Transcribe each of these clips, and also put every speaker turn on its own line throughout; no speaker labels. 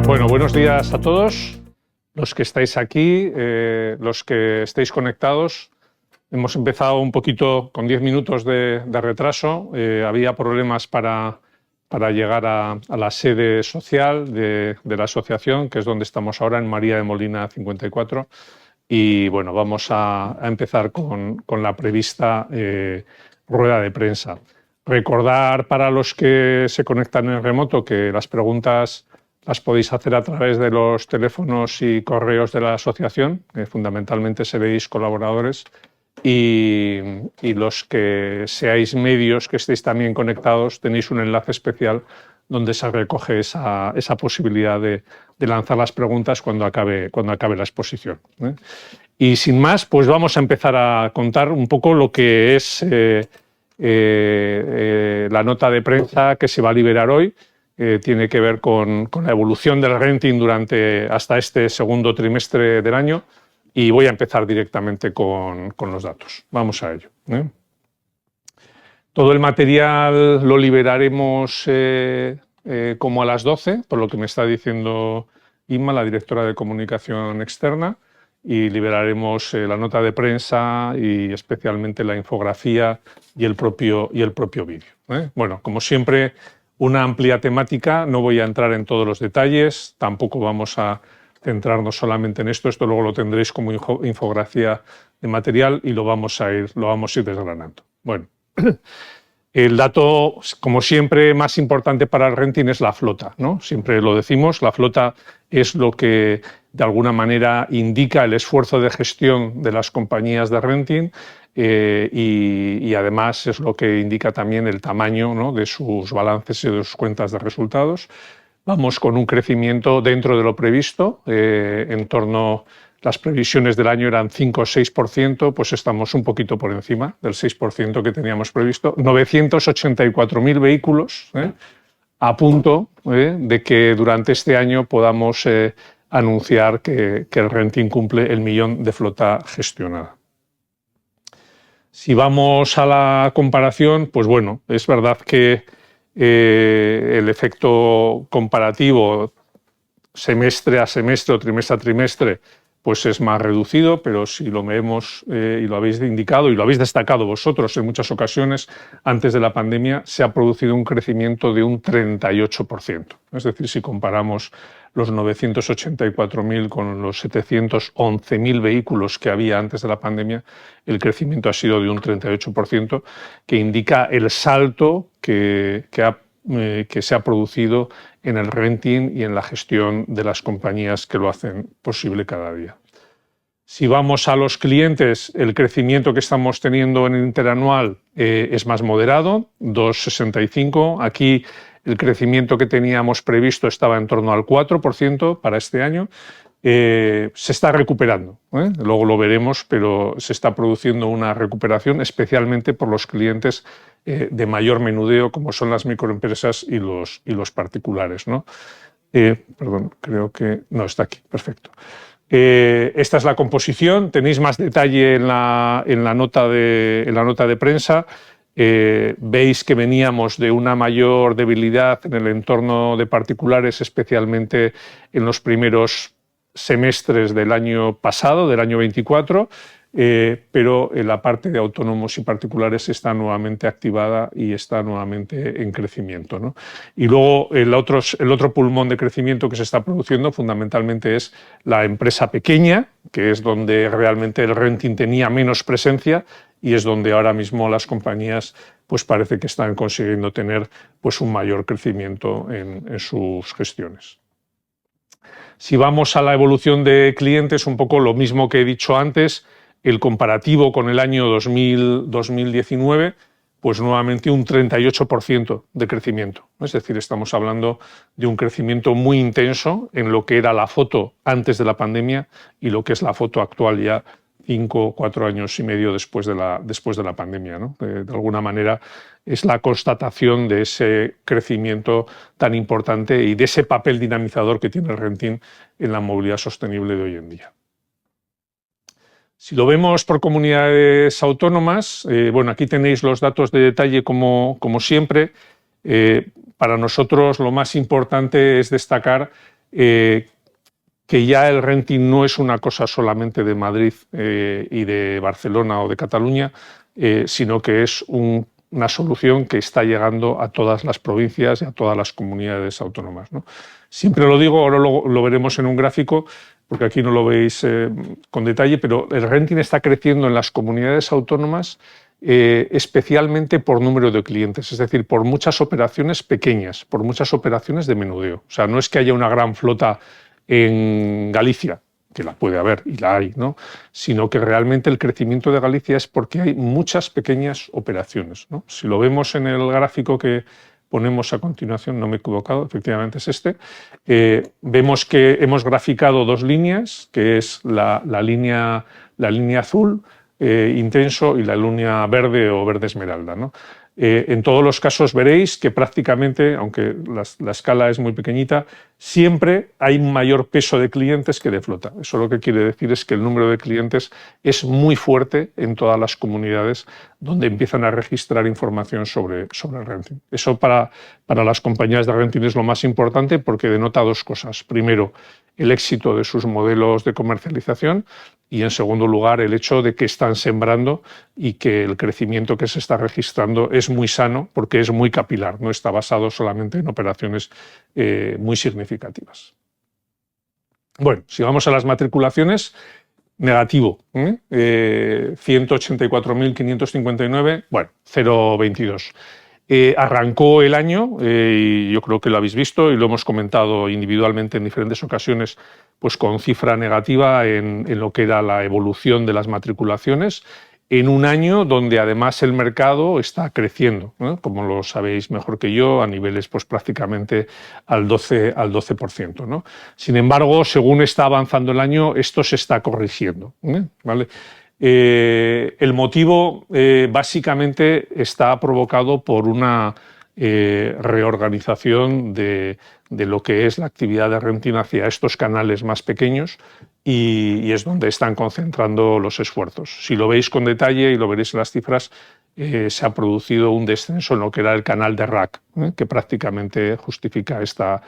Bueno, buenos días a todos, los que estáis aquí, los que estáis conectados. Hemos empezado un poquito con 10 minutos de retraso. Había problemas para llegar a la sede social de la asociación, que es donde estamos ahora, en María de Molina 54. Y bueno, vamos a empezar con la prevista rueda de prensa. Recordar para los que se conectan en remoto que las preguntas las podéis hacer a través de los teléfonos y correos de la asociación, que fundamentalmente seréis colaboradores, y los que seáis medios que estéis también conectados tenéis un enlace especial donde se recoge esa posibilidad de lanzar las preguntas cuando acabe la exposición. Y sin más, pues vamos a empezar a contar un poco lo que es la nota de prensa que se va a liberar hoy. Tiene que ver con la evolución del renting hasta este segundo trimestre del año, y voy a empezar directamente con los datos. Vamos a ello. Todo el material lo liberaremos como a las 12, por lo que me está diciendo Inma, la directora de comunicación externa, y liberaremos la nota de prensa y especialmente la infografía y el propio vídeo. Bueno, como siempre, una amplia temática, no voy a entrar en todos los detalles, tampoco vamos a centrarnos solamente en esto luego lo tendréis como infografía de material y lo vamos a ir desgranando. Bueno, el dato, como siempre, más importante para el renting es la flota, ¿no? Siempre lo decimos, la flota es lo que de alguna manera indica el esfuerzo de gestión de las compañías de renting y además es lo que indica también el tamaño, ¿no?, de sus balances y de sus cuentas de resultados. Vamos con un crecimiento dentro de lo previsto, las previsiones del año eran 5 o 6%, pues estamos un poquito por encima del 6% que teníamos previsto. 984.000 vehículos, a punto de que durante este año podamos anunciar que el renting cumple el 1.000.000 de flota gestionada. Si vamos a la comparación, pues bueno, es verdad que el efecto comparativo semestre a semestre o trimestre a trimestre pues es más reducido, pero si lo vemos y lo habéis indicado y lo habéis destacado vosotros en muchas ocasiones, antes de la pandemia se ha producido un crecimiento de un 38%. Es decir, si comparamos los 984.000 con los 711.000 vehículos que había antes de la pandemia, el crecimiento ha sido de un 38%, que indica el salto que se ha producido en el renting y en la gestión de las compañías que lo hacen posible cada día. Si vamos a los clientes, el crecimiento que estamos teniendo en el interanual es más moderado, 2,65. Aquí el crecimiento que teníamos previsto estaba en torno al 4% para este año. Se está recuperando, luego lo veremos, pero se está produciendo una recuperación, especialmente por los clientes de mayor menudeo, como son las microempresas y los particulares, ¿no? Perdón, creo que no está aquí, perfecto. Esta es la composición, tenéis más detalle en la nota de prensa. Veis que veníamos de una mayor debilidad en el entorno de particulares, especialmente en los primeros semestres del año pasado, del año 24, pero en la parte de autónomos y particulares está nuevamente activada y está nuevamente en crecimiento, ¿no? Y luego el otro pulmón de crecimiento que se está produciendo fundamentalmente es la empresa pequeña, que es donde realmente el renting tenía menos presencia y es donde ahora mismo las compañías pues parece que están consiguiendo tener pues un mayor crecimiento en sus gestiones. Si vamos a la evolución de clientes, un poco lo mismo que he dicho antes, el comparativo con el año 2019, pues nuevamente un 38% de crecimiento. Es decir, estamos hablando de un crecimiento muy intenso en lo que era la foto antes de la pandemia y lo que es la foto actual ya 5 o 4 años y medio después de la pandemia, ¿no? De alguna manera es la constatación de ese crecimiento tan importante y de ese papel dinamizador que tiene el renting en la movilidad sostenible de hoy en día. Si lo vemos por comunidades autónomas, bueno, aquí tenéis los datos de detalle como siempre. Para nosotros lo más importante es destacar que ya el renting no es una cosa solamente de Madrid y de Barcelona o de Cataluña, sino que es una solución que está llegando a todas las provincias y a todas las comunidades autónomas, ¿no? Siempre lo digo, ahora lo veremos en un gráfico, porque aquí no lo veis con detalle, pero el renting está creciendo en las comunidades autónomas especialmente por número de clientes, es decir, por muchas operaciones pequeñas, por muchas operaciones de menudeo. O sea, no es que haya una gran flota en Galicia, que la puede haber y la hay, ¿no? Sino que realmente el crecimiento de Galicia es porque hay muchas pequeñas operaciones, ¿no? Si lo vemos en el gráfico que ponemos a continuación, no me he equivocado, efectivamente es este, vemos que hemos graficado dos líneas, que es la línea azul intenso y la línea verde o verde esmeralda, ¿no? En todos los casos veréis que prácticamente, aunque la escala es muy pequeñita, siempre hay un mayor peso de clientes que de flota. Eso lo que quiere decir es que el número de clientes es muy fuerte en todas las comunidades donde empiezan a registrar información sobre el renting. Eso para las compañías de renting es lo más importante porque denota dos cosas. Primero, el éxito de sus modelos de comercialización y, en segundo lugar, el hecho de que están sembrando y que el crecimiento que se está registrando es muy sano porque es muy capilar, no está basado solamente en operaciones muy significativas. Bueno, si vamos a las matriculaciones, negativo, 184.559, bueno, 0,22. Arrancó el año, y yo creo que lo habéis visto y lo hemos comentado individualmente en diferentes ocasiones, pues con cifra negativa en lo que era la evolución de las matriculaciones, en un año donde además el mercado está creciendo, ¿no? Como lo sabéis mejor que yo, a niveles pues prácticamente al 12%, ¿no? Sin embargo, según está avanzando el año, esto se está corrigiendo, ¿vale? El motivo básicamente está provocado por una reorganización de lo que es la actividad de renting hacia estos canales más pequeños y es donde están concentrando los esfuerzos. Si lo veis con detalle y lo veréis en las cifras, se ha producido un descenso en lo que era el canal de RAC, que prácticamente justifica esta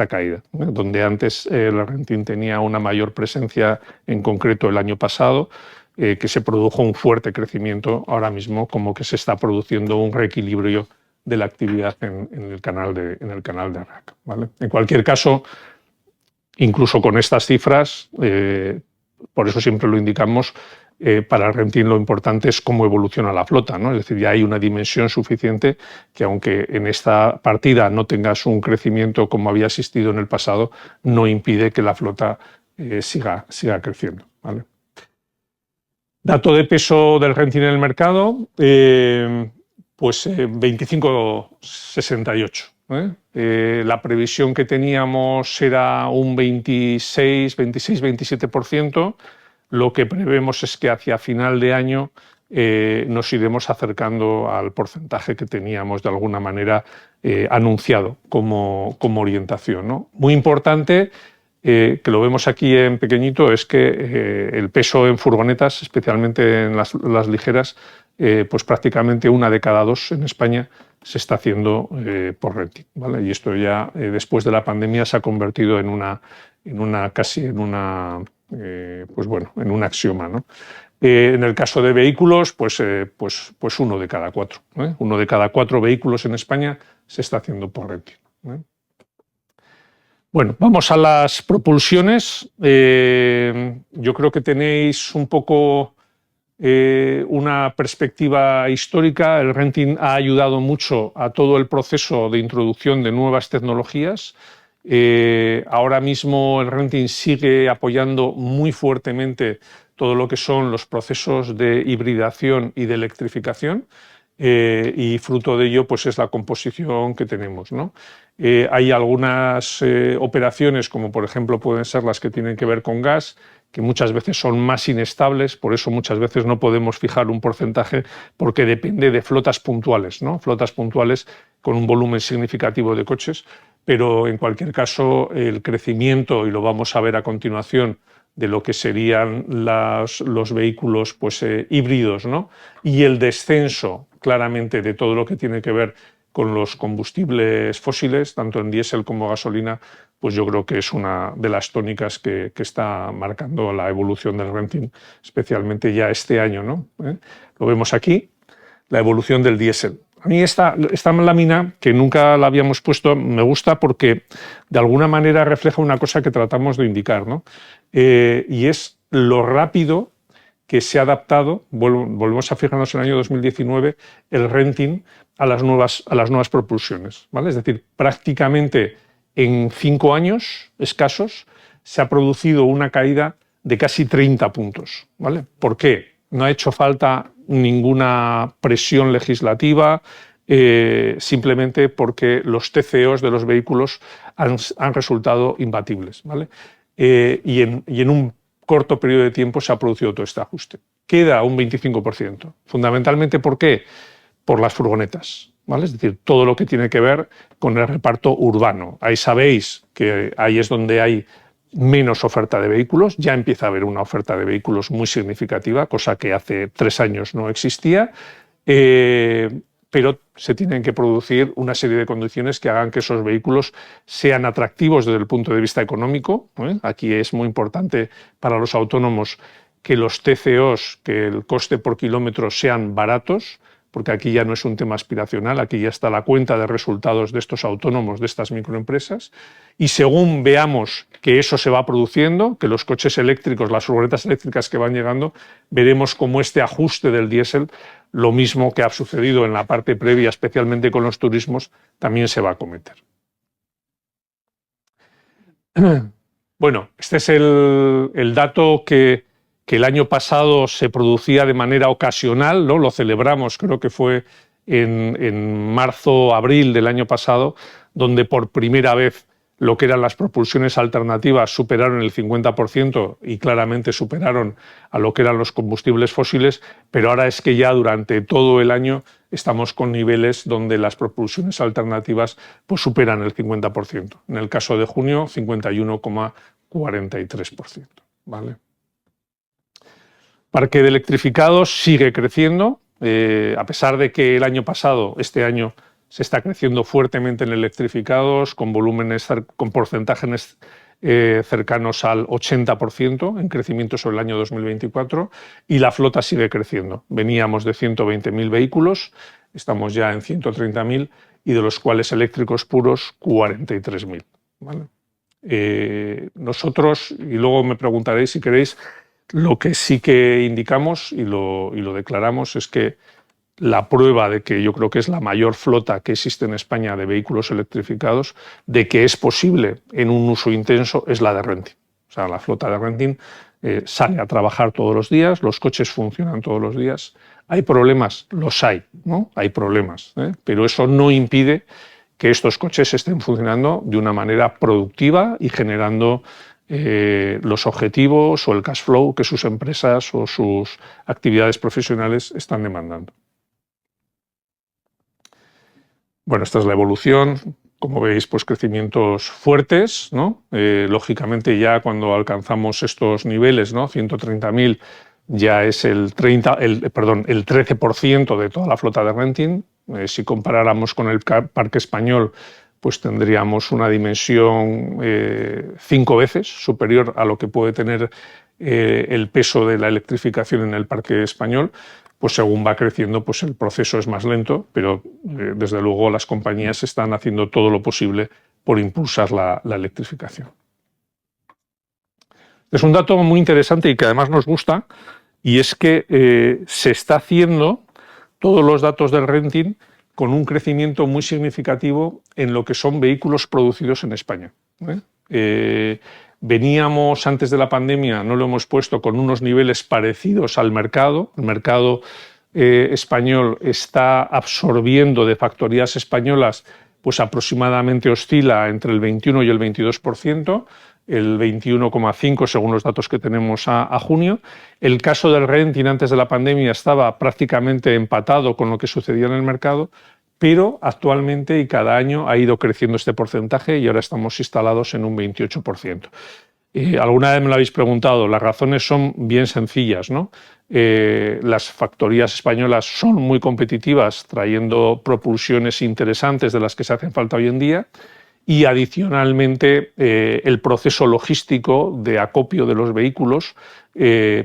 caída. Donde antes el renting tenía una mayor presencia, en concreto el año pasado, que se produjo un fuerte crecimiento, ahora mismo como que se está produciendo un reequilibrio de la actividad en el canal de RAC, ¿vale? En cualquier caso, incluso con estas cifras, por eso siempre lo indicamos, para el renting lo importante es cómo evoluciona la flota, ¿no? Es decir, ya hay una dimensión suficiente que, aunque en esta partida no tengas un crecimiento como había existido en el pasado, no impide que la flota siga creciendo, ¿vale? Dato de peso del renting en el mercado, pues 25,68. La previsión que teníamos era un 26-27%. Lo que prevemos es que hacia final de año nos iremos acercando al porcentaje que teníamos de alguna manera anunciado como orientación, ¿no? Muy importante, que lo vemos aquí en pequeñito, es que el peso en furgonetas, especialmente en las ligeras, pues prácticamente 1 de cada 2 en España se está haciendo por renting, ¿vale? Y esto ya después de la pandemia se ha convertido en un axioma, ¿no? En el caso de vehículos, pues 1 de cada 4. 1 de cada 4 vehículos en España se está haciendo por renting. Bueno, vamos a las propulsiones. Yo creo que tenéis un poco una perspectiva histórica. El renting ha ayudado mucho a todo el proceso de introducción de nuevas tecnologías. Ahora mismo el renting sigue apoyando muy fuertemente todo lo que son los procesos de hibridación y de electrificación. Y fruto de ello pues es la composición que tenemos, ¿no? Hay algunas operaciones, como por ejemplo pueden ser las que tienen que ver con gas, que muchas veces son más inestables, por eso muchas veces no podemos fijar un porcentaje, porque depende de flotas puntuales, ¿no? Flotas puntuales con un volumen significativo de coches, pero en cualquier caso el crecimiento, y lo vamos a ver a continuación, de lo que serían los vehículos pues, híbridos, ¿no? Y el descenso claramente de todo lo que tiene que ver con los combustibles fósiles, tanto en diésel como gasolina, pues yo creo que es una de las tónicas que está marcando la evolución del renting, especialmente ya este año, ¿no? Lo vemos aquí, la evolución del diésel. A mí esta lámina, que nunca la habíamos puesto, me gusta porque de alguna manera refleja una cosa que tratamos de indicar, ¿no? Y es lo rápido que se ha adaptado, volvemos a fijarnos en el año 2019, el renting a las nuevas propulsiones, ¿vale? Es decir, prácticamente en 5 años escasos se ha producido una caída de casi 30 puntos, ¿vale? ¿Por qué? No ha hecho falta ninguna presión legislativa, simplemente porque los TCOs de los vehículos han resultado imbatibles, ¿vale? Y en un corto periodo de tiempo se ha producido todo este ajuste. Queda un 25%. Fundamentalmente, ¿por qué? Por las furgonetas, ¿vale? Es decir, todo lo que tiene que ver con el reparto urbano. Ahí sabéis que ahí es donde hay menos oferta de vehículos, ya empieza a haber una oferta de vehículos muy significativa, cosa que hace 3 años no existía, pero se tienen que producir una serie de condiciones que hagan que esos vehículos sean atractivos desde el punto de vista económico. Aquí es muy importante para los autónomos que los TCOs, que el coste por kilómetro sean baratos, porque aquí ya no es un tema aspiracional, aquí ya está la cuenta de resultados de estos autónomos, de estas microempresas, y según veamos que eso se va produciendo, que los coches eléctricos, las furgonetas eléctricas que van llegando, veremos cómo este ajuste del diésel, lo mismo que ha sucedido en la parte previa, especialmente con los turismos, también se va a cometer. Bueno, este es el dato que el año pasado se producía de manera ocasional, ¿no? Lo celebramos, creo que fue en marzo, abril del año pasado, donde por primera vez lo que eran las propulsiones alternativas superaron el 50% y claramente superaron a lo que eran los combustibles fósiles, pero ahora es que ya durante todo el año estamos con niveles donde las propulsiones alternativas pues superan el 50%. En el caso de junio, 51,43%, ¿vale? Parque de electrificados sigue creciendo, a pesar de que el año pasado, este año, se está creciendo fuertemente en electrificados, con volúmenes, con porcentajes cercanos al 80% en crecimiento sobre el año 2024, y la flota sigue creciendo. Veníamos de 120.000 vehículos, estamos ya en 130.000, y de los cuales eléctricos puros 43.000. ¿Vale? Nosotros, y luego me preguntaréis si queréis, lo que sí que indicamos y lo declaramos es que la prueba de que yo creo que es la mayor flota que existe en España de vehículos electrificados, de que es posible en un uso intenso, es la de renting. O sea, la flota de renting sale a trabajar todos los días, los coches funcionan todos los días. ¿Hay problemas? Los hay, ¿no? Hay problemas, pero eso no impide que estos coches estén funcionando de una manera productiva y generando los objetivos o el cash flow que sus empresas o sus actividades profesionales están demandando. Bueno, esta es la evolución. Como veis, pues crecimientos fuertes, ¿no? Lógicamente ya cuando alcanzamos estos niveles, ¿no? 130.000 ya es el 13% de toda la flota de renting. Si comparáramos con el parque español, pues tendríamos una dimensión 5 veces superior a lo que puede tener el peso de la electrificación en el parque español. Pues según va creciendo, pues el proceso es más lento, pero desde luego las compañías están haciendo todo lo posible por impulsar la electrificación. Es un dato muy interesante y que además nos gusta, y es que se está haciendo todos los datos del renting con un crecimiento muy significativo en lo que son vehículos producidos en España. Veníamos antes de la pandemia, no lo hemos puesto, con unos niveles parecidos al mercado. El mercado español está absorbiendo de factorías españolas, pues aproximadamente oscila entre el 21 y el 22%, el 21,5% según los datos que tenemos a junio. El caso del renting antes de la pandemia estaba prácticamente empatado con lo que sucedía en el mercado, pero actualmente y cada año ha ido creciendo este porcentaje y ahora estamos instalados en un 28%. Alguna vez me lo habéis preguntado, las razones son bien sencillas, ¿no? Las factorías españolas son muy competitivas, trayendo propulsiones interesantes de las que se hacen falta hoy en día. Y adicionalmente el proceso logístico de acopio de los vehículos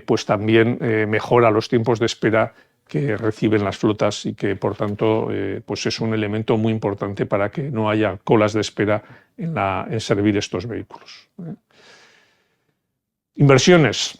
pues también mejora los tiempos de espera que reciben las flotas y que por tanto pues es un elemento muy importante para que no haya colas de espera en servir estos vehículos. Inversiones.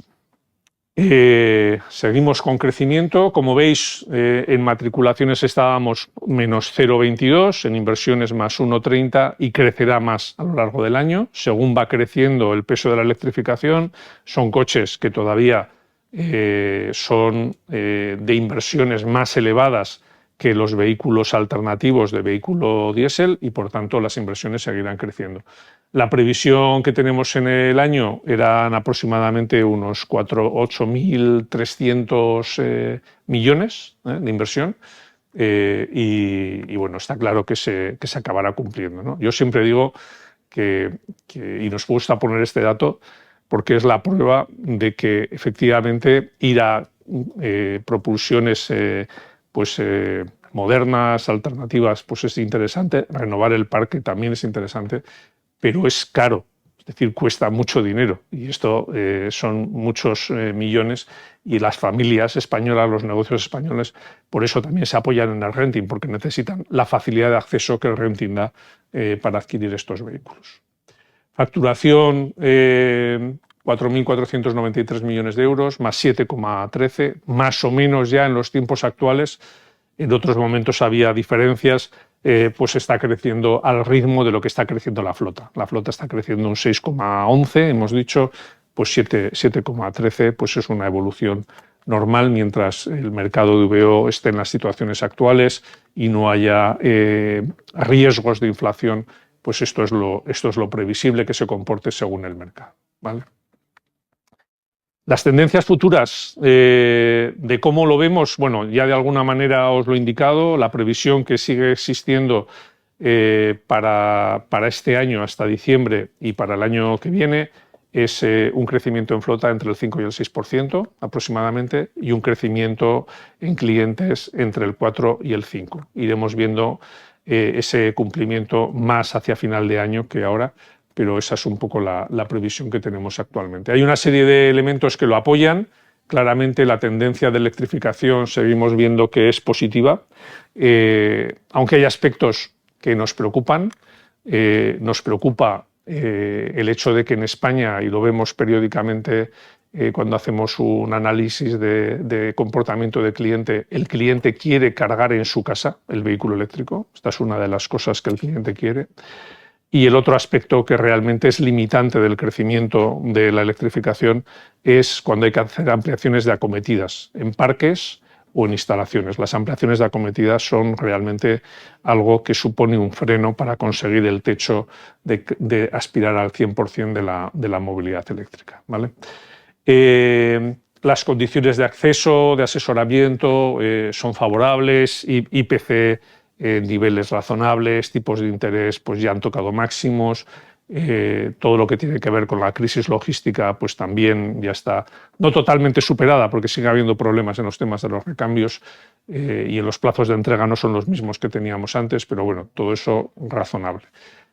Seguimos con crecimiento. Como veis, en matriculaciones estábamos menos 0,22, en inversiones más 1,30 y crecerá más a lo largo del año. Según va creciendo el peso de la electrificación, son coches que todavía son de inversiones más elevadas que los vehículos alternativos de vehículo diésel y por tanto las inversiones seguirán creciendo. La previsión que tenemos en el año eran aproximadamente unos 8.300 millones de inversión y bueno, está claro que se acabará cumpliendo, ¿no? Yo siempre digo y nos gusta poner este dato porque es la prueba de que efectivamente ir a propulsiones modernas, alternativas, pues es interesante, renovar el parque también es interesante, pero es caro, es decir, cuesta mucho dinero y esto son muchos millones y las familias españolas, los negocios españoles, por eso también se apoyan en el renting, porque necesitan la facilidad de acceso que el renting da para adquirir estos vehículos. Facturación 4.493 millones de euros, más 7,13, más o menos ya en los tiempos actuales. En otros momentos había diferencias, pues está creciendo al ritmo de lo que está creciendo la flota. La flota está creciendo un 6,11, hemos dicho, pues 7,13, pues es una evolución normal mientras el mercado de VO esté en las situaciones actuales y no haya riesgos de inflación, pues esto es lo previsible que se comporte según el mercado, ¿vale? Las tendencias futuras de cómo lo vemos, bueno, ya de alguna manera os lo he indicado, la previsión que sigue existiendo para este año hasta diciembre y para el año que viene es un crecimiento en flota entre el 5 y el 6% aproximadamente y un crecimiento en clientes entre el 4 y el 5. Iremos viendo ese cumplimiento más hacia final de año que ahora, pero esa es un poco la previsión que tenemos actualmente. Hay una serie de elementos que lo apoyan. Claramente la tendencia de electrificación seguimos viendo que es positiva, aunque hay aspectos que nos preocupan. Nos preocupa el hecho de que en España, y lo vemos periódicamente cuando hacemos un análisis de comportamiento del cliente, el cliente quiere cargar en su casa el vehículo eléctrico. Esta es una de las cosas que el cliente quiere. Y el otro aspecto que realmente es limitante del crecimiento de la electrificación es cuando hay que hacer ampliaciones de acometidas en parques o en instalaciones. Las ampliaciones de acometidas son realmente algo que supone un freno para conseguir el techo de aspirar al 100% de la movilidad eléctrica, ¿vale? Las condiciones de acceso, de asesoramiento son favorables, IPC niveles razonables, tipos de interés pues ya han tocado máximos, todo lo que tiene que ver con la crisis logística pues también ya está no totalmente superada porque sigue habiendo problemas en los temas de los recambios y en los plazos de entrega no son los mismos que teníamos antes, pero bueno, todo eso razonable.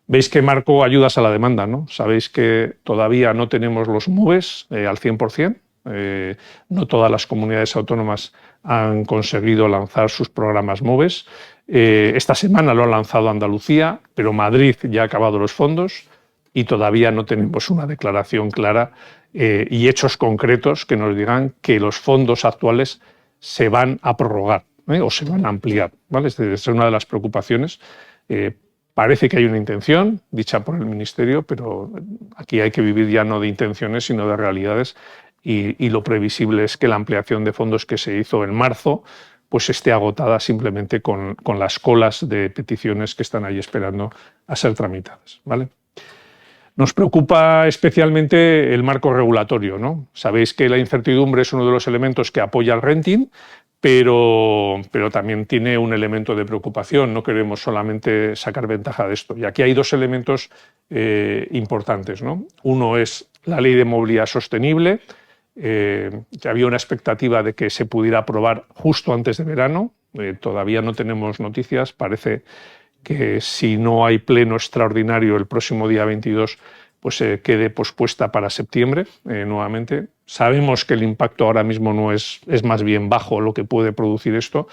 Veis que marco ayudas a la demanda, ¿no? Sabéis que todavía no tenemos los MOVES al 100%, no todas las comunidades autónomas han conseguido lanzar sus programas MOVES. Esta semana lo ha lanzado Andalucía, pero Madrid ya ha acabado los fondos y todavía no tenemos una declaración clara y hechos concretos que nos digan que los fondos actuales se van a prorrogar o se van a ampliar, ¿vale? Esa es una de las preocupaciones. Parece que hay una intención dicha por el Ministerio, pero aquí hay que vivir ya no de intenciones, sino de realidades y lo previsible es que la ampliación de fondos que se hizo en marzo pues esté agotada simplemente con las colas de peticiones que están ahí esperando a ser tramitadas, ¿vale? Nos preocupa especialmente el marco regulatorio, ¿no? Sabéis que la incertidumbre es uno de los elementos que apoya el renting, pero también tiene un elemento de preocupación. No queremos solamente sacar ventaja de esto. Y aquí hay dos elementos importantes, ¿no? Uno es la Ley de Movilidad Sostenible, Ya había una expectativa de que se pudiera aprobar justo antes de verano. Todavía no tenemos noticias. Parece que si no hay pleno extraordinario el próximo día 22, pues quede pospuesta para septiembre nuevamente. Sabemos que el impacto ahora mismo no es más bien bajo lo que puede producir esto.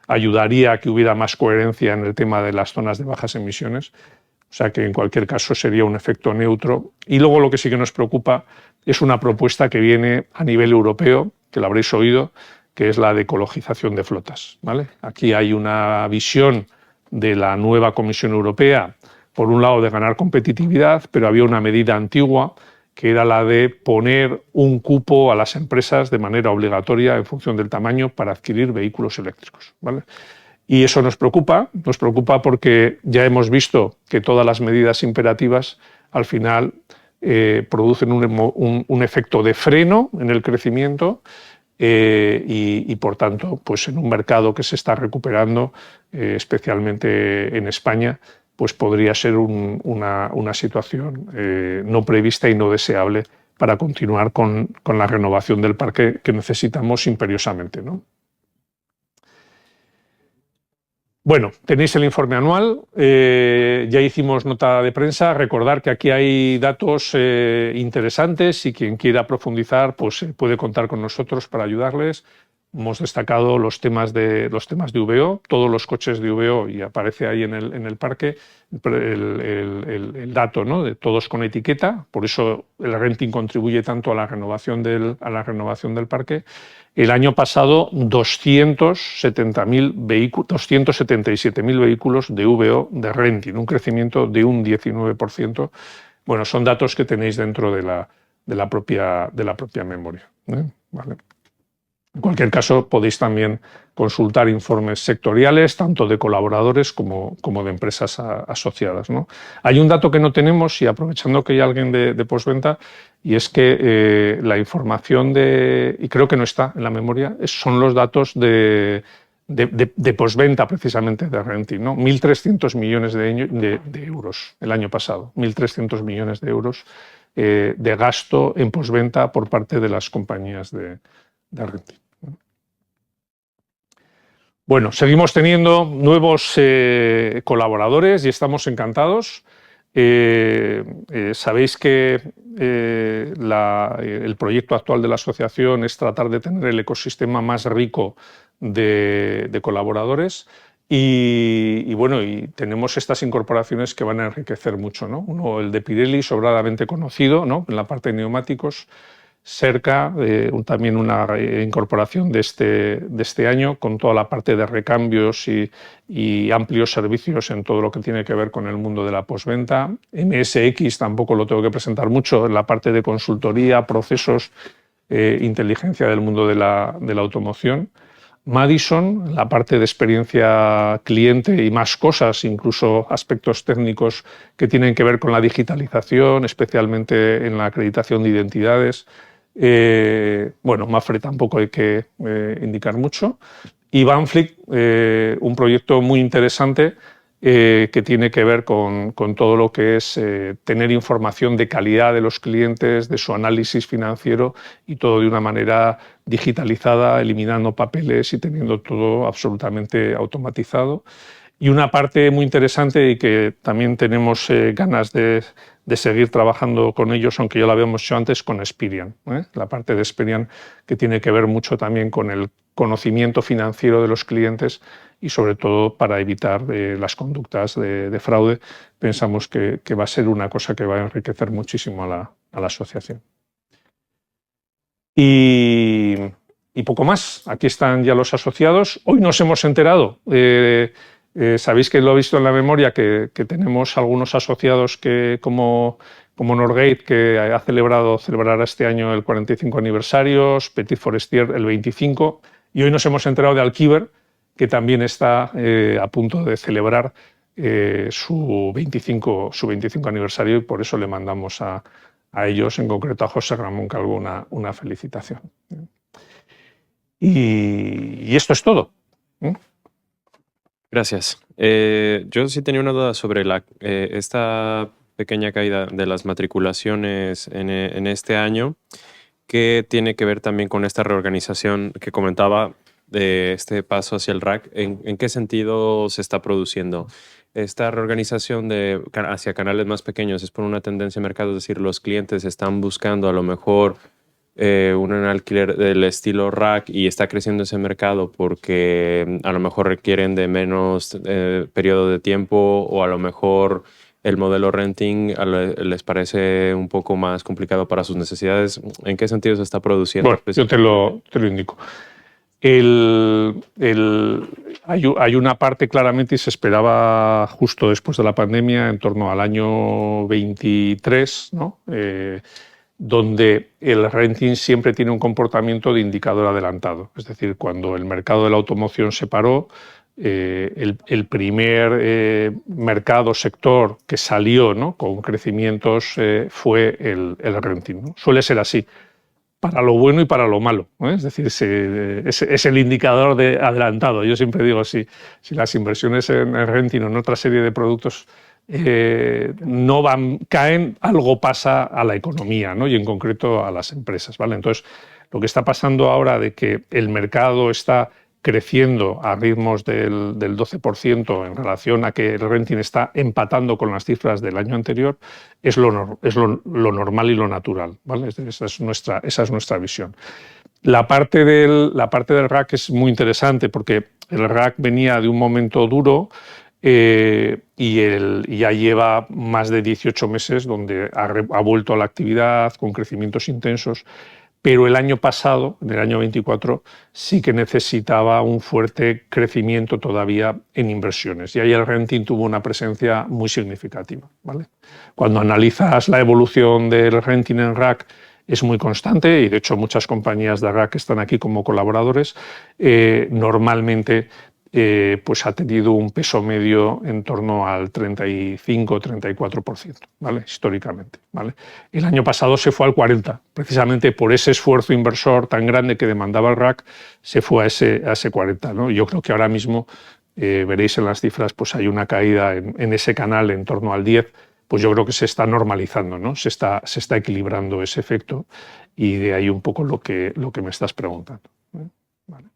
Ayudaría a que hubiera más coherencia en el tema de las zonas de bajas emisiones. O sea que en cualquier caso sería un efecto neutro. Y luego lo que sí que nos preocupa es una propuesta que viene a nivel europeo, que la habréis oído, que es la de ecologización de flotas, ¿vale? Aquí hay una visión de la nueva Comisión Europea, por un lado de ganar competitividad, pero había una medida antigua que era la de poner un cupo a las empresas de manera obligatoria en función del tamaño para adquirir vehículos eléctricos, ¿vale? Y eso nos preocupa porque ya hemos visto que todas las medidas imperativas al final producen un efecto de freno en el crecimiento y por tanto, pues en un mercado que se está recuperando, especialmente en España, pues podría ser una situación no prevista y no deseable para continuar con la renovación del parque que necesitamos imperiosamente, ¿no? Bueno, tenéis el informe anual, ya hicimos nota de prensa. Recordar que aquí hay datos interesantes y quien quiera profundizar pues puede contar con nosotros para ayudarles. Hemos destacado los temas de VO, todos los coches de VO, y aparece ahí en el parque el dato, ¿no?, de todos con etiqueta. Por eso el renting contribuye tanto a la renovación del parque. El año pasado 277.000 vehículos de VO de renting, un crecimiento de un 19%. Bueno, son datos que tenéis dentro de la propia memoria, ¿eh? Vale. En cualquier caso, podéis también consultar informes sectoriales, tanto de colaboradores como de empresas asociadas, ¿no? Hay un dato que no tenemos, y aprovechando que hay alguien de postventa, y es que la información y creo que no está en la memoria, son los datos de postventa, precisamente, de renting, ¿no? 1.300 millones de euros el año pasado, 1.300 millones de euros de gasto en postventa por parte de las compañías de renting. Bueno, seguimos teniendo nuevos colaboradores y estamos encantados. Sabéis que el proyecto actual de la asociación es tratar de tener el ecosistema más rico de colaboradores y bueno, y tenemos estas incorporaciones que van a enriquecer mucho, ¿no? Uno, el de Pirelli, sobradamente conocido, ¿no?, en la parte de neumáticos. Cerca, también una incorporación de este año con toda la parte de recambios y amplios servicios en todo lo que tiene que ver con el mundo de la postventa. MSX tampoco lo tengo que presentar mucho, en la parte de consultoría, procesos, inteligencia del mundo de la automoción. Madison, la parte de experiencia cliente y más cosas, incluso aspectos técnicos que tienen que ver con la digitalización, especialmente en la acreditación de identidades. Bueno, Mapfre tampoco hay que indicar mucho. Y Banflick, un proyecto muy interesante que tiene que ver con todo lo que es tener información de calidad de los clientes, de su análisis financiero, y todo de una manera digitalizada, eliminando papeles y teniendo todo absolutamente automatizado. Y una parte muy interesante y que también tenemos ganas de seguir trabajando con ellos, aunque ya lo habíamos hecho antes, con Experian, ¿eh? La parte de Experian, que tiene que ver mucho también con el conocimiento financiero de los clientes y sobre todo para evitar las conductas de fraude. Pensamos que va a ser una cosa que va a enriquecer muchísimo a la asociación. Y poco más. Aquí están ya los asociados. Hoy nos hemos enterado, sabéis que lo he visto en la memoria, que tenemos algunos asociados que, como Norgate, que celebrará este año el 45 aniversario, Petit Forestier el 25, y hoy nos hemos enterado de Alquiver, que también está a punto de celebrar su 25 aniversario, y por eso le mandamos a ellos, en concreto a José Ramón Calvo, una felicitación. Y esto es todo.
Gracias. Yo sí tenía una duda sobre esta pequeña caída de las matriculaciones en este año. ¿qué tiene que ver también con esta reorganización que comentaba de este paso hacia el RAC? ¿En qué sentido se está produciendo? Esta reorganización hacia canales más pequeños es por una tendencia de mercado, es decir, los clientes están buscando a lo mejor un alquiler del estilo rack y está creciendo ese mercado porque a lo mejor requieren de menos periodo de tiempo, o a lo mejor el modelo renting les parece un poco más complicado para sus necesidades. ¿En qué sentido se está produciendo?
Bueno, yo te lo indico. Hay una parte claramente, y se esperaba justo después de la pandemia, en torno al año 23, ¿no? Donde el renting siempre tiene un comportamiento de indicador adelantado. Es decir, cuando el mercado de la automoción se paró, el primer mercado, sector que salió, ¿no?, con crecimientos fue el renting, ¿no? Suele ser así, para lo bueno y para lo malo, ¿no? Es decir, es el indicador de adelantado. Yo siempre digo, si las inversiones en el renting o en otra serie de productos no caen, algo pasa a la economía, ¿no?, y en concreto a las empresas, ¿vale? Entonces, lo que está pasando ahora de que el mercado está creciendo a ritmos del 12% en relación a que el renting está empatando con las cifras del año anterior, es lo normal y lo natural, ¿vale? Esa es nuestra visión. La parte del RAC es muy interesante porque el RAC venía de un momento duro y ya lleva más de 18 meses donde ha vuelto a la actividad con crecimientos intensos. Pero el año pasado, en el año 24, sí que necesitaba un fuerte crecimiento todavía en inversiones. Y ahí el renting tuvo una presencia muy significativa, ¿vale? Cuando analizas la evolución del renting en RAC, es muy constante, y de hecho muchas compañías de RAC están aquí como colaboradores. Normalmente pues ha tenido un peso medio en torno al 35-34%, ¿vale?, históricamente, ¿vale? El año pasado se fue al 40%, precisamente por ese esfuerzo inversor tan grande que demandaba el RAC, se fue a ese 40%, ¿no? Yo creo que ahora mismo, veréis en las cifras, pues hay una caída en ese canal en torno al 10%, pues yo creo que se está normalizando, ¿no? Se está equilibrando ese efecto, y de ahí un poco lo que me estás preguntando, ¿vale?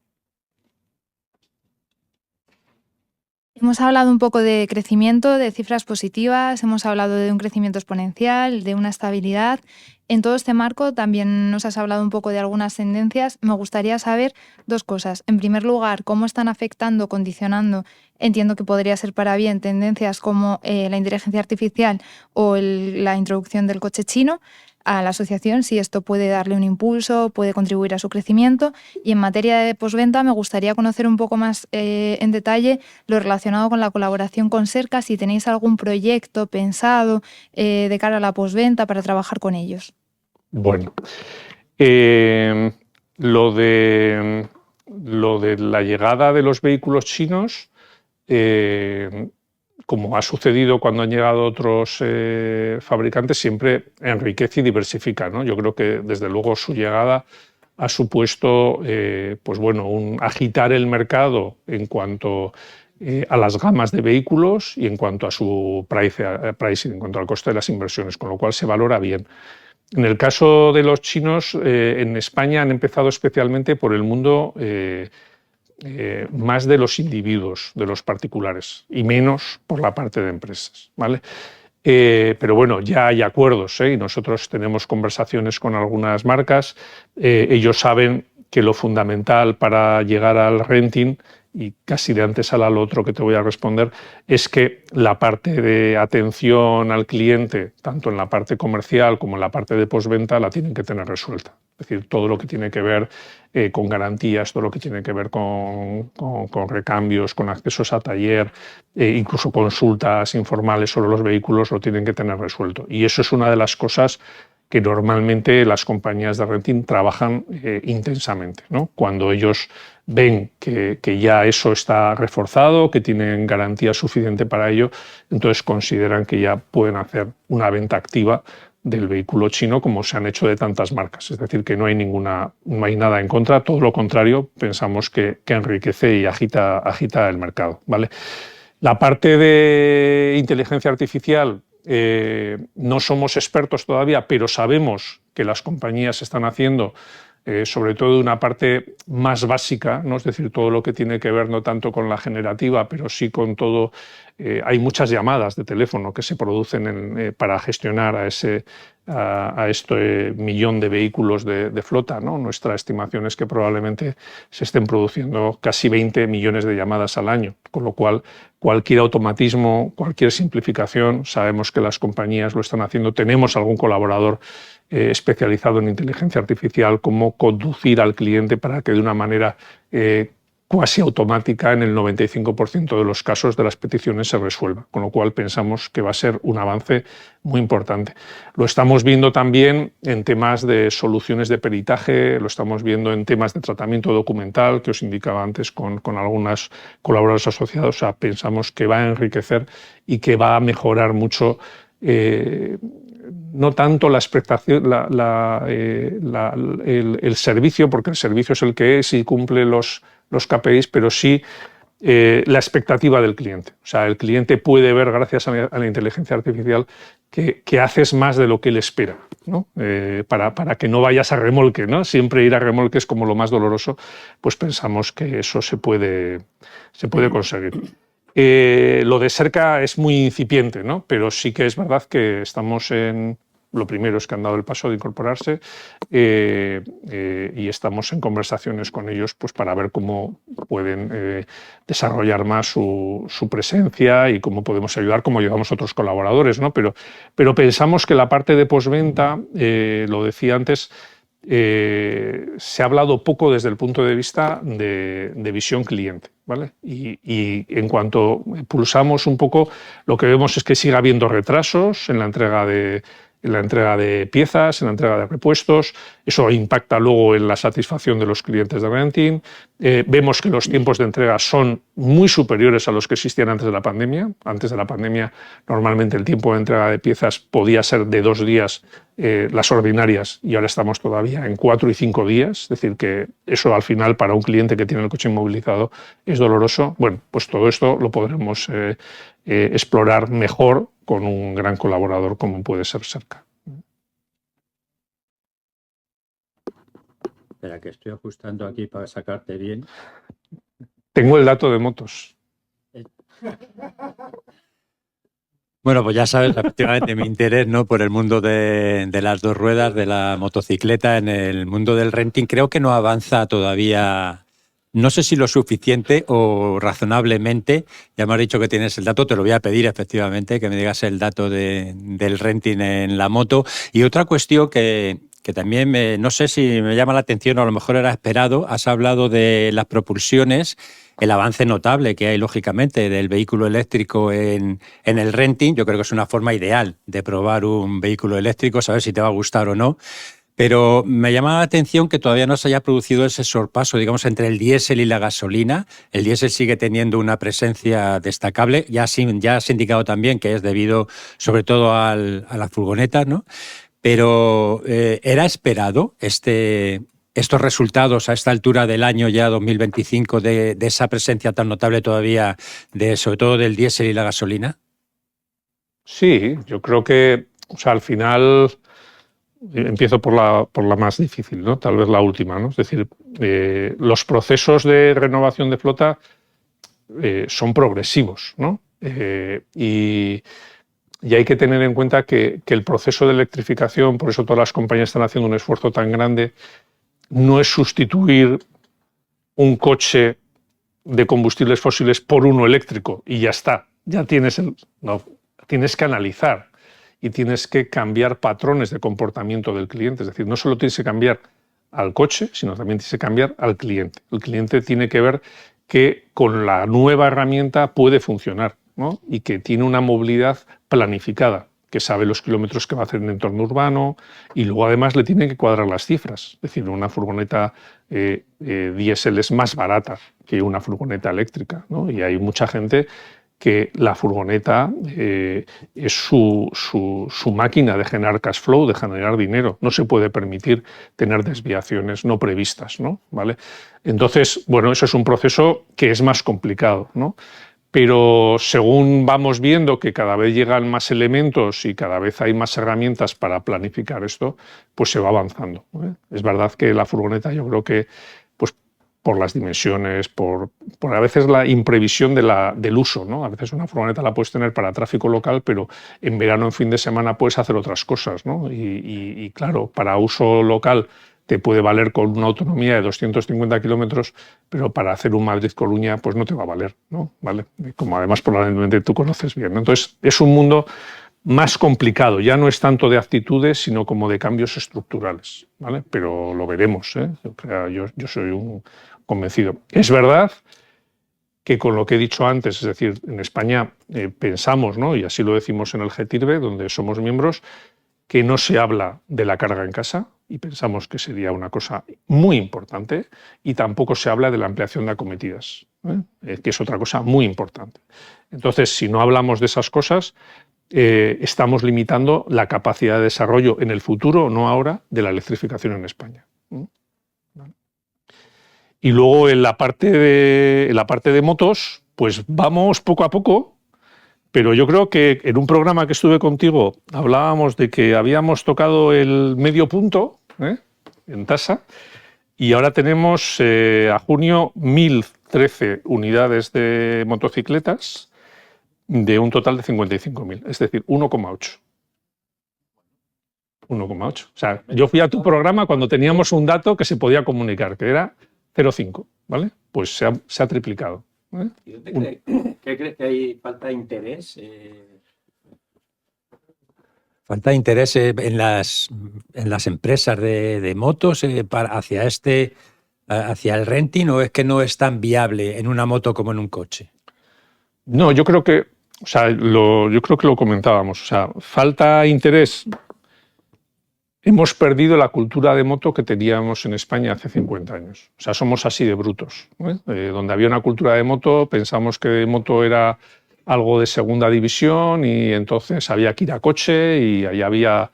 Hemos hablado un poco de crecimiento, de cifras positivas, hemos hablado de un crecimiento exponencial, de una estabilidad. En todo este marco también nos has hablado un poco de algunas tendencias. Me gustaría saber dos cosas. En primer lugar, cómo están afectando, condicionando, entiendo que podría ser para bien, tendencias como la inteligencia artificial o la introducción del coche chino a la asociación, si esto puede darle un impulso, puede contribuir a su crecimiento. Y en materia de postventa me gustaría conocer un poco más en detalle lo relacionado con la colaboración con Serca, si tenéis algún proyecto pensado de cara a la postventa para trabajar con ellos.
Bueno, lo de la llegada de los vehículos chinos, como ha sucedido cuando han llegado otros fabricantes, siempre enriquece y diversifica, ¿no? Yo creo que desde luego su llegada ha supuesto pues bueno, agitar el mercado en cuanto a las gamas de vehículos y en cuanto a su pricing, en cuanto al coste de las inversiones, con lo cual se valora bien. En el caso de los chinos, en España han empezado especialmente por el mundo más de los individuos, de los particulares, y menos por la parte de empresas, ¿vale? Pero bueno, ya hay acuerdos, y nosotros tenemos conversaciones con algunas marcas. Ellos saben que lo fundamental para llegar al renting, y casi de antesala al otro que te voy a responder, es que la parte de atención al cliente, tanto en la parte comercial como en la parte de postventa, la tienen que tener resuelta. Es decir, todo lo que tiene que ver con garantías, todo lo que tiene que ver con recambios, con accesos a taller, incluso consultas informales sobre los vehículos, lo tienen que tener resuelto. Y eso es una de las cosas que normalmente las compañías de renting trabajan intensamente, ¿no? Cuando ellos ven que ya eso está reforzado, que tienen garantía suficiente para ello, entonces consideran que ya pueden hacer una venta activa del vehículo chino, como se han hecho de tantas marcas. Es decir, que no hay nada en contra, todo lo contrario, pensamos que enriquece y agita el mercado, ¿vale? La parte de inteligencia artificial, no somos expertos todavía, pero sabemos que las compañías están haciendo, sobre todo una parte más básica, ¿no? Es decir, todo lo que tiene que ver no tanto con la generativa, pero sí con todo. Hay muchas llamadas de teléfono que se producen para gestionar a este millón de vehículos de flota, ¿no? Nuestra estimación es que probablemente se estén produciendo casi 20 millones de llamadas al año, con lo cual cualquier automatismo, cualquier simplificación, sabemos que las compañías lo están haciendo. Tenemos algún colaborador especializado en inteligencia artificial, cómo conducir al cliente para que de una manera cuasi automática en el 95% de los casos de las peticiones se resuelva, con lo cual pensamos que va a ser un avance muy importante. Lo estamos viendo también en temas de soluciones de peritaje, lo estamos viendo en temas de tratamiento documental, que os indicaba antes con algunos colaboradores asociados. O sea, pensamos que va a enriquecer y que va a mejorar mucho no tanto la expectación, el servicio, porque el servicio es el que es y cumple los KPIs, pero sí la expectativa del cliente. O sea, el cliente puede ver, gracias a la inteligencia artificial, que haces más de lo que él espera, ¿no? Para que no vayas a remolque, ¿no? Siempre ir a remolque es como lo más doloroso, pues pensamos que eso se puede conseguir. Lo de cerca es muy incipiente, ¿no? Pero sí que es verdad que estamos lo primero es que han dado el paso de incorporarse y estamos en conversaciones con ellos pues, para ver cómo pueden desarrollar más su presencia y cómo podemos ayudar, como ayudamos a otros colaboradores, ¿no? Pero pensamos que la parte de postventa, lo decía antes, se ha hablado poco desde el punto de vista de visión cliente, ¿vale? Y en cuanto pulsamos un poco, lo que vemos es que sigue habiendo retrasos en la entrega de piezas, en la entrega de repuestos. Eso impacta luego en la satisfacción de los clientes de renting. Vemos que los tiempos de entrega son muy superiores a los que existían antes de la pandemia. Antes de la pandemia, normalmente el tiempo de entrega de piezas podía ser de 2 días, las ordinarias, y ahora estamos todavía en 4 y 5 días. Es decir, que eso al final para un cliente que tiene el coche inmovilizado es doloroso. Bueno, pues todo esto lo podremos explorar mejor con un gran colaborador como puede ser Cerca.
Espera, que estoy ajustando aquí para sacarte bien.
Tengo el dato de motos.
Bueno, pues ya sabes, efectivamente, mi interés, ¿no?, por el mundo de las dos ruedas, de la motocicleta, en el mundo del renting, creo que no avanza todavía. No sé si lo suficiente o razonablemente. Ya me has dicho que tienes el dato, te lo voy a pedir efectivamente, que me digas el dato del renting en la moto. Y otra cuestión que también no sé si me llama la atención o a lo mejor era esperado, has hablado de las propulsiones, el avance notable que hay lógicamente del vehículo eléctrico en el renting. Yo creo que es una forma ideal de probar un vehículo eléctrico, saber si te va a gustar o no. Pero me llama la atención que todavía no se haya producido ese sorpaso, digamos, entre el diésel y la gasolina. El diésel sigue teniendo una presencia destacable. Ya has indicado también que es debido sobre todo a las furgonetas, ¿no? Pero ¿era esperado estos resultados a esta altura del año ya 2025 de esa presencia tan notable todavía, sobre todo del diésel y la gasolina?
Sí, yo creo que, o sea, al final... Empiezo por la más difícil, ¿no? Tal vez la última, ¿no? Es decir, los procesos de renovación de flota son progresivos, ¿no? Y hay que tener en cuenta que el proceso de electrificación, por eso todas las compañías están haciendo un esfuerzo tan grande, no es sustituir un coche de combustibles fósiles por uno eléctrico y ya está. Ya tienes no, tienes que analizar y tienes que cambiar patrones de comportamiento del cliente. Es decir, no solo tienes que cambiar al coche, sino también tienes que cambiar al cliente. El cliente tiene que ver que con la nueva herramienta puede funcionar, ¿no? Y que tiene una movilidad planificada, que sabe los kilómetros que va a hacer en entorno urbano, y luego además le tienen que cuadrar las cifras. Es decir, una furgoneta diésel es más barata que una furgoneta eléctrica, ¿no? Y hay mucha gente que la furgoneta es su máquina de generar cash flow, de generar dinero. No se puede permitir tener desviaciones no previstas, ¿no? ¿Vale? Entonces, bueno, eso es un proceso que es más complicado, ¿no? Pero según vamos viendo que cada vez llegan más elementos y cada vez hay más herramientas para planificar esto, pues se va avanzando, ¿eh? Es verdad que la furgoneta, yo creo que pues por las dimensiones, por a veces la imprevisión del uso, ¿no? A veces una furgoneta la puedes tener para tráfico local, pero en verano, en fin de semana, puedes hacer otras cosas, ¿no? Y claro, para uso local te puede valer con una autonomía de 250 kilómetros, pero para hacer un Madrid-Coruña pues no te va a valer, ¿no? ¿Vale? Como además probablemente tú conoces bien, ¿no? Entonces es un mundo más complicado, ya no es tanto de actitudes, sino como de cambios estructurales, ¿vale? Pero lo veremos, ¿eh? Yo soy un convencido. Es verdad que con lo que he dicho antes, es decir, en España pensamos, ¿no? Y así lo decimos en el GTIRBE, donde somos miembros, que no se habla de la carga en casa, y pensamos que sería una cosa muy importante, y tampoco se habla de la ampliación de acometidas, que es otra cosa muy importante. Entonces, si no hablamos de esas cosas, estamos limitando la capacidad de desarrollo en el futuro, no ahora, de la electrificación en España. Y luego en la parte de motos, pues vamos poco a poco. Pero yo creo que en un programa que estuve contigo hablábamos de que habíamos tocado el medio punto, en tasa, y ahora tenemos a junio 1.013 unidades de motocicletas de un total de 55.000, es decir, 1,8. 1,8. O sea, yo fui a tu programa cuando teníamos un dato que se podía comunicar, que era 0,5, ¿vale? Pues se ha triplicado.
¿Qué crees que hay falta de interés?
¿Falta de interés en las empresas de motos hacia el renting, o es que no es tan viable en una moto como en un coche?
No, yo creo que, o sea, yo creo que lo comentábamos. O sea, falta interés. Hemos perdido la cultura de moto que teníamos en España hace 50 años. O sea, somos así de brutos, ¿eh? Donde había una cultura de moto, pensamos que moto era algo de segunda división, y entonces había que ir a coche, y ahí había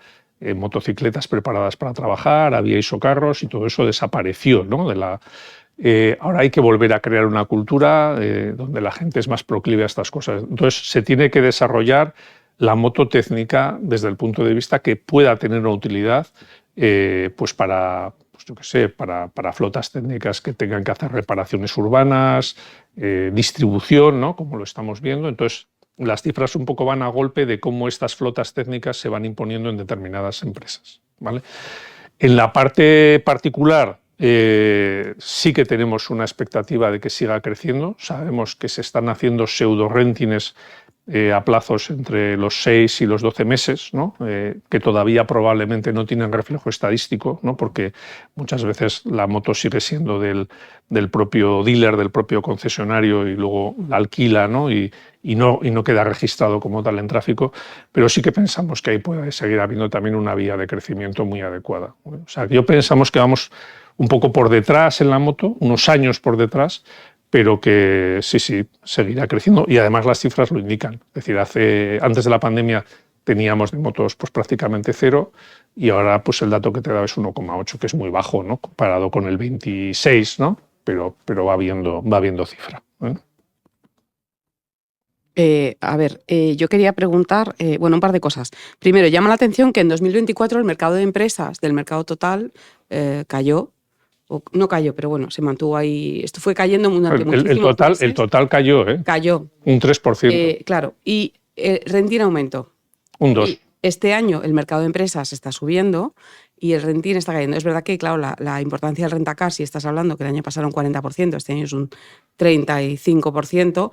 motocicletas preparadas para trabajar, había isocarros, y todo eso desapareció, ¿no? Ahora hay que volver a crear una cultura donde la gente es más proclive a estas cosas. Entonces se tiene que desarrollar la moto técnica desde el punto de vista que pueda tener una utilidad pues para, pues yo qué sé, para flotas técnicas que tengan que hacer reparaciones urbanas, distribución, ¿no? Como lo estamos viendo. Entonces, las cifras un poco van a golpe de cómo estas flotas técnicas se van imponiendo en determinadas empresas, ¿vale? En la parte particular, sí que tenemos una expectativa de que siga creciendo. Sabemos que se están haciendo pseudo-rentines a plazos entre los 6 y los 12 meses, ¿no? Que todavía probablemente no tienen reflejo estadístico, ¿no? Porque muchas veces la moto sigue siendo del propio dealer, del propio concesionario, y luego la alquila, ¿no? Y no queda registrado como tal en tráfico, pero sí que pensamos que ahí puede seguir habiendo también una vía de crecimiento muy adecuada. O sea, yo pensamos que vamos un poco por detrás en la moto, unos años por detrás, pero que sí, seguirá creciendo, y además las cifras lo indican. Es decir, antes de la pandemia teníamos de motos pues prácticamente 0, y ahora pues el dato que te da es 1,8, que es muy bajo, ¿no? Comparado con el 26, ¿no? Pero va viendo cifra,
A ver, yo quería preguntar, un par de cosas. Primero, llama la atención que en 2024 el mercado de empresas del mercado total cayó. No cayó, pero bueno, se mantuvo ahí. Esto fue cayendo durante muchísimos meses.
El total cayó, ¿eh?
Cayó.
Un 3%.
Claro, y renting aumentó.
Un 2%.
Y este año el mercado de empresas está subiendo y el renting está cayendo. Es verdad que, claro, la importancia del rentacar, si estás hablando que el año pasado era un 40%, este año es un 35%.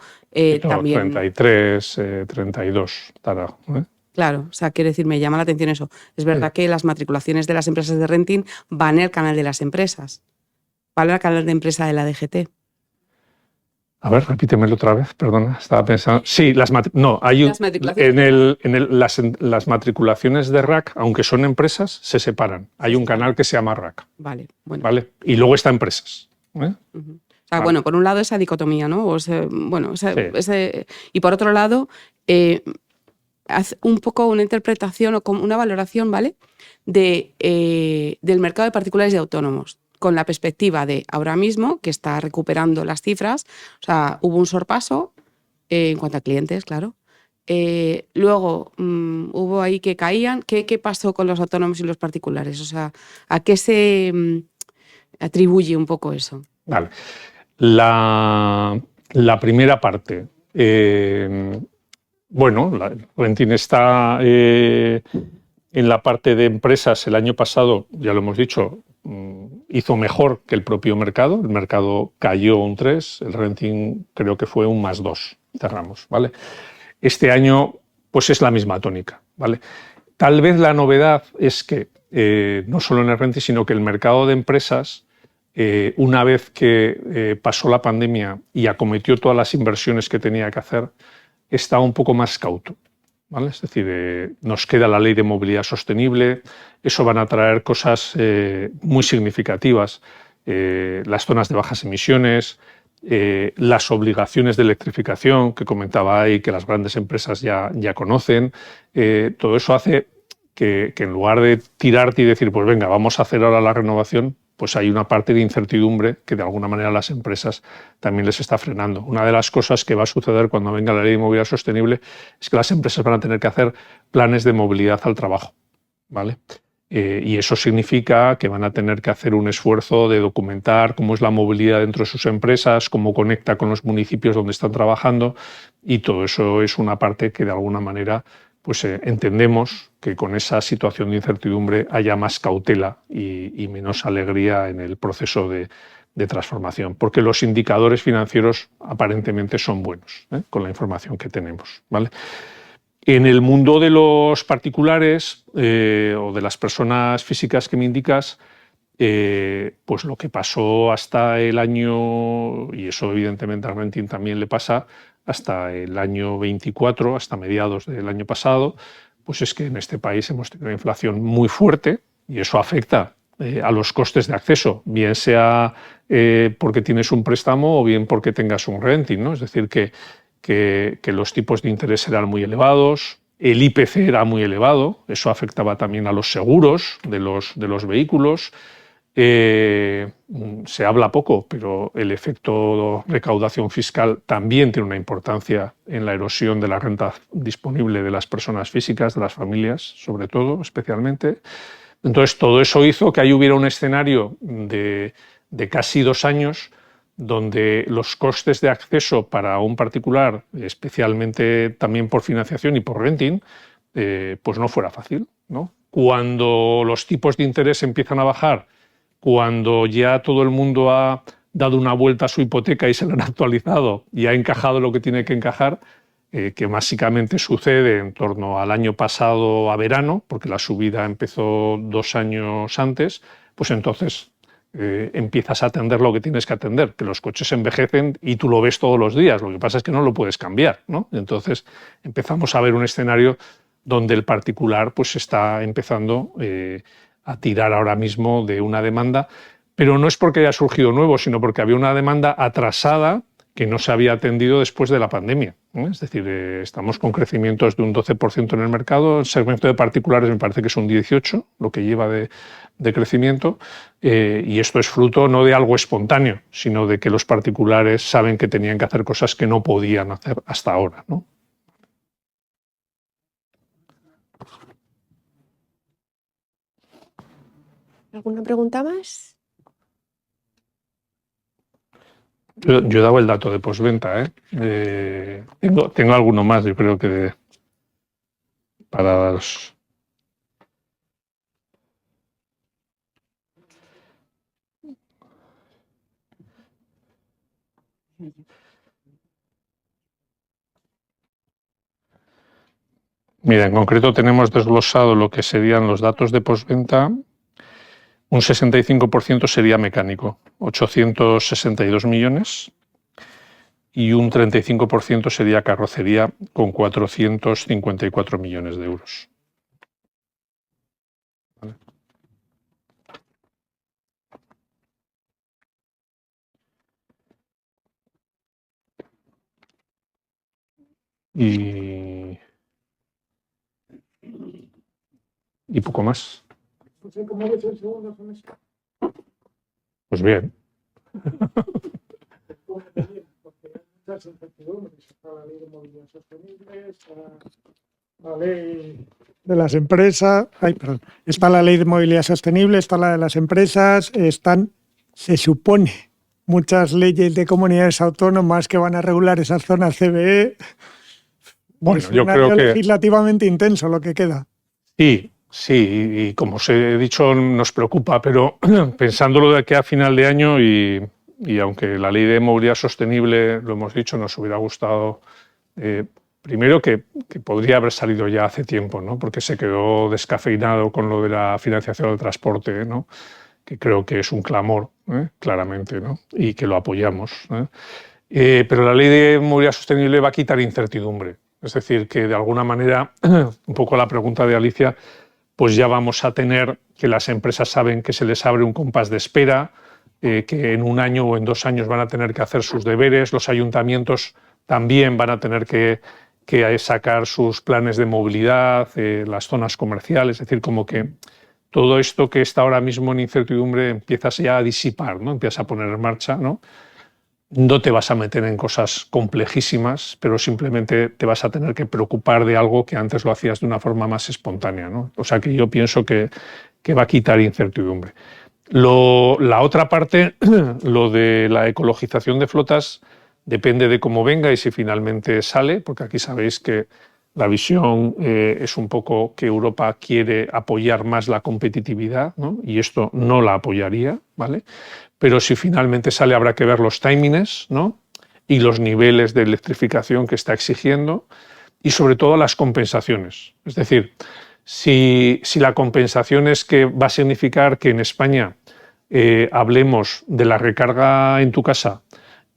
También
33, 32, estará, ¿eh?
Claro, o sea, quiero decir, me llama la atención eso. Es verdad que las matriculaciones de las empresas de renting van al canal de las empresas, van al canal de empresa de la DGT.
A ver, repítemelo otra vez, perdona, estaba pensando. Sí, las matriculaciones de RAC, aunque son empresas, se separan. Hay un canal que se llama RAC.
Vale, bueno.
¿Vale? Y luego está empresas.
O sea, bueno, por un lado esa dicotomía, ¿no? Sí. Y por otro lado, haz un poco una interpretación o una valoración, ¿vale? Del mercado de particulares y autónomos, con la perspectiva de ahora mismo, que está recuperando las cifras. O sea, hubo un sorpaso, en cuanto a clientes, claro. Luego hubo ahí que caían. ¿Qué pasó con los autónomos y los particulares? O sea, ¿a qué se atribuye un poco eso?
Vale. La primera parte. Bueno, Renting está en la parte de empresas el año pasado, ya lo hemos dicho, hizo mejor que el propio mercado. El mercado cayó un 3, el Renting creo que fue un +2, cerramos, ¿vale? Este año pues es la misma tónica, ¿vale? Tal vez la novedad es que no solo en el Renting, sino que el mercado de empresas, una vez que pasó la pandemia y acometió todas las inversiones que tenía que hacer, está un poco más cauto, ¿vale? Es decir, nos queda la ley de movilidad sostenible, eso van a traer cosas muy significativas, las zonas de bajas emisiones, las obligaciones de electrificación que comentaba ahí, que las grandes empresas ya conocen, todo eso hace que en lugar de tirarte y decir, pues venga, vamos a hacer ahora la renovación, pues hay una parte de incertidumbre que de alguna manera las empresas también les está frenando. Una de las cosas que va a suceder cuando venga la ley de movilidad sostenible es que las empresas van a tener que hacer planes de movilidad al trabajo, ¿vale? Y eso significa que van a tener que hacer un esfuerzo de documentar cómo es la movilidad dentro de sus empresas, cómo conecta con los municipios donde están trabajando, y todo eso es una parte que de alguna manera pues entendemos que con esa situación de incertidumbre haya más cautela y menos alegría en el proceso de transformación, porque los indicadores financieros aparentemente son buenos, con la información que tenemos, ¿vale? En el mundo de los particulares o de las personas físicas que me indicas, pues lo que pasó hasta el año, y eso evidentemente al Renting también le pasa, hasta el año 24, hasta mediados del año pasado, pues es que en este país hemos tenido una inflación muy fuerte y eso afecta a los costes de acceso, bien sea porque tienes un préstamo o bien porque tengas un renting, ¿no? Es decir, que los tipos de interés eran muy elevados, el IPC era muy elevado, eso afectaba también a los seguros de los vehículos. Se habla poco, pero el efecto recaudación fiscal también tiene una importancia en la erosión de la renta disponible de las personas físicas, de las familias, sobre todo, especialmente. Entonces, todo eso hizo que ahí hubiera un escenario de casi 2 años donde los costes de acceso para un particular, especialmente también por financiación y por renting, pues no fuera fácil, ¿no? Cuando los tipos de interés empiezan a bajar, cuando ya todo el mundo ha dado una vuelta a su hipoteca y se la han actualizado y ha encajado lo que tiene que encajar, que básicamente sucede en torno al año pasado a verano, porque la subida empezó 2 años antes, pues entonces empiezas a atender lo que tienes que atender, que los coches envejecen y tú lo ves todos los días, lo que pasa es que no lo puedes cambiar, ¿no? Entonces empezamos a ver un escenario donde el particular pues está empezando a tirar ahora mismo de una demanda, pero no es porque haya surgido nuevo, sino porque había una demanda atrasada que no se había atendido después de la pandemia, ¿no? Es decir, estamos con crecimientos de un 12% en el mercado, el segmento de particulares me parece que es un 18%, lo que lleva de crecimiento, y esto es fruto no de algo espontáneo, sino de que los particulares saben que tenían que hacer cosas que no podían hacer hasta ahora, ¿no?
¿Alguna pregunta más?
Yo he dado el dato de postventa, ¿eh? Tengo alguno más, yo creo que para daros. Mira, en concreto tenemos desglosado lo que serían los datos de postventa. Un 65% sería mecánico, 862 millones, y un 35% sería carrocería, con 454 millones de euros. ¿Vale? Y poco más.
¿Cómo ves el segundo semestre?
Pues bien.
Porque muchas
más incertidumbres. Está la ley de movilidad sostenible, está la ley de las empresas, está la ley de movilidad sostenible, está la de las empresas, se supone, muchas leyes de comunidades autónomas que van a regular esas zonas CBE.
Bueno,
es
yo
un
creo
año
que
legislativamente intenso lo que queda.
sí, y como os he dicho, nos preocupa, pero pensándolo de aquí a final de año y aunque la ley de movilidad sostenible, lo hemos dicho, nos hubiera gustado, primero que podría haber salido ya hace tiempo, ¿no? Porque se quedó descafeinado con lo de la financiación del transporte, ¿no? Que creo que es un clamor, claramente, ¿no? Y que lo apoyamos, pero la ley de movilidad sostenible va a quitar incertidumbre. Es decir, que de alguna manera, un poco la pregunta de Alicia, pues ya vamos a tener que las empresas saben que se les abre un compás de espera, que en un año o en 2 años van a tener que hacer sus deberes, los ayuntamientos también van a tener que sacar sus planes de movilidad, las zonas comerciales, es decir, como que todo esto que está ahora mismo en incertidumbre empieza ya a disipar, ¿no? Empieza a poner en marcha, ¿no? No te vas a meter en cosas complejísimas, pero simplemente te vas a tener que preocupar de algo que antes lo hacías de una forma más espontánea, ¿no? O sea que yo pienso que va a quitar incertidumbre. La otra parte, lo de la ecologización de flotas, depende de cómo venga y si finalmente sale, porque aquí sabéis que la visión es un poco que Europa quiere apoyar más la competitividad, ¿no? Y esto no la apoyaría, ¿vale? Pero si finalmente sale habrá que ver los timings, ¿no? Y los niveles de electrificación que está exigiendo y sobre todo las compensaciones. Es decir, si la compensación es que va a significar que en España hablemos de la recarga en tu casa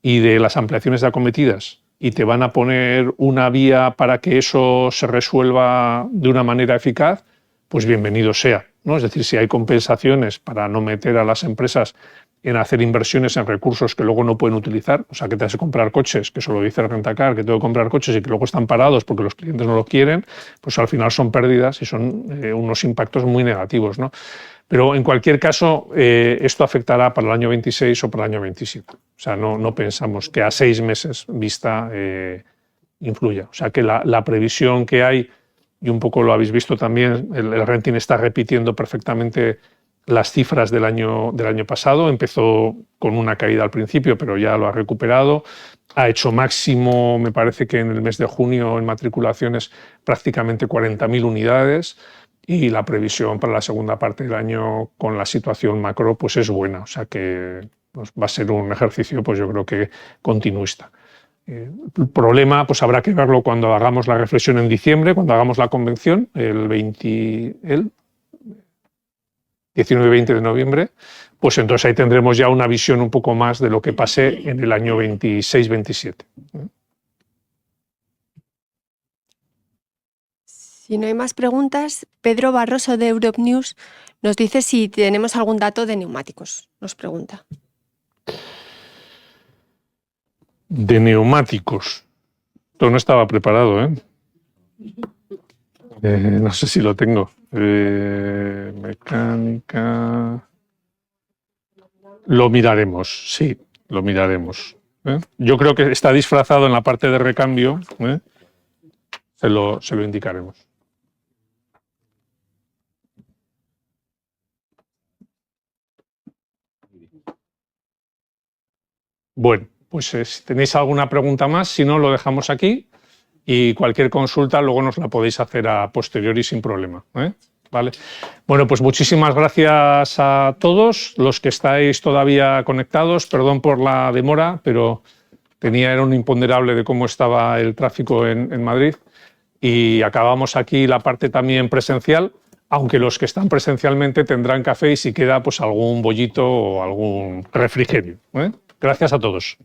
y de las ampliaciones de acometidas y te van a poner una vía para que eso se resuelva de una manera eficaz, pues bienvenido sea, ¿no? Es decir, si hay compensaciones para no meter a las empresas en hacer inversiones en recursos que luego no pueden utilizar, o sea, que te has de comprar coches, que eso lo dice el Rentacar, que tengo que comprar coches y que luego están parados porque los clientes no los quieren, pues al final son pérdidas y son unos impactos muy negativos, ¿no? Pero en cualquier caso, esto afectará para el año 26 o para el año 27. O sea, no pensamos que a 6 meses vista influya. O sea, que la previsión que hay, y un poco lo habéis visto también, el renting está repitiendo perfectamente las cifras del año pasado. Empezó con una caída al principio, pero ya lo ha recuperado. Ha hecho máximo, me parece que en el mes de junio, en matriculaciones, prácticamente 40.000 unidades. Y la previsión para la segunda parte del año, con la situación macro, pues es buena. O sea que pues, va a ser un ejercicio, pues yo creo que continuista. El problema, pues habrá que verlo cuando hagamos la reflexión en diciembre, cuando hagamos la convención, el 19-20 de noviembre, pues entonces ahí tendremos ya una visión un poco más de lo que pase en el año 26-27.
Si no hay más preguntas, Pedro Barroso de Europe News nos dice si tenemos algún dato de neumáticos, nos pregunta.
De neumáticos. Esto no estaba preparado, ¿eh? No sé si lo tengo. Mecánica. Lo miraremos, sí, lo miraremos. Yo creo que está disfrazado en la parte de recambio. Se lo indicaremos. Bueno, pues si tenéis alguna pregunta más, si no, lo dejamos aquí. Y cualquier consulta luego nos la podéis hacer a posteriori sin problema, ¿vale? Bueno, pues muchísimas gracias a todos los que estáis todavía conectados. Perdón por la demora, pero era un imponderable de cómo estaba el tráfico en Madrid. Y acabamos aquí la parte también presencial, aunque los que están presencialmente tendrán café y si queda pues algún bollito o algún refrigerio. Gracias a todos.